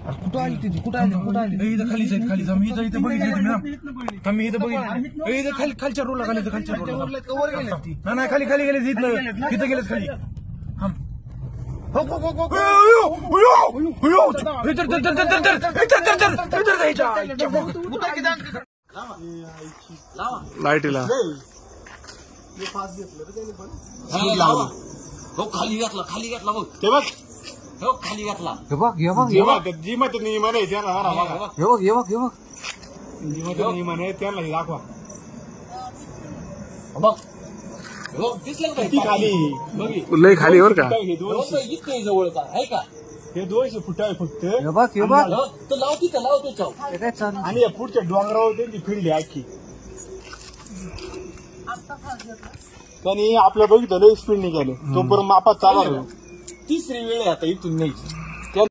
कुठं आली तिथे कुठं आली इथं खालीच आहेत खाली मी इथं बघितली मी इथं बघितली इथं खालच्या रोडला खाली खालच्या रोडला नाही खाली खाली गेले इथं गेलेच खाली लाईटीला खाली घातला बघ ते बघ खाली घातला जिमत नियम आहे त्याला जिमत नियम आहे त्याला दाखवा बघ दिसलं खाली लय खाली बर का इतकं जवळ का आहे का हे 200 फूट आहे फक्त तर लाव तिथं लाव त्याच्यावर आणि या पुढच्या डोंगरावर त्यांची फिरली आखी त्यांनी आपलं बघितलं लय स्पीड निघाले तोपर्यंत मापात चालू तिसरी वेळ आहे आता इथून नाही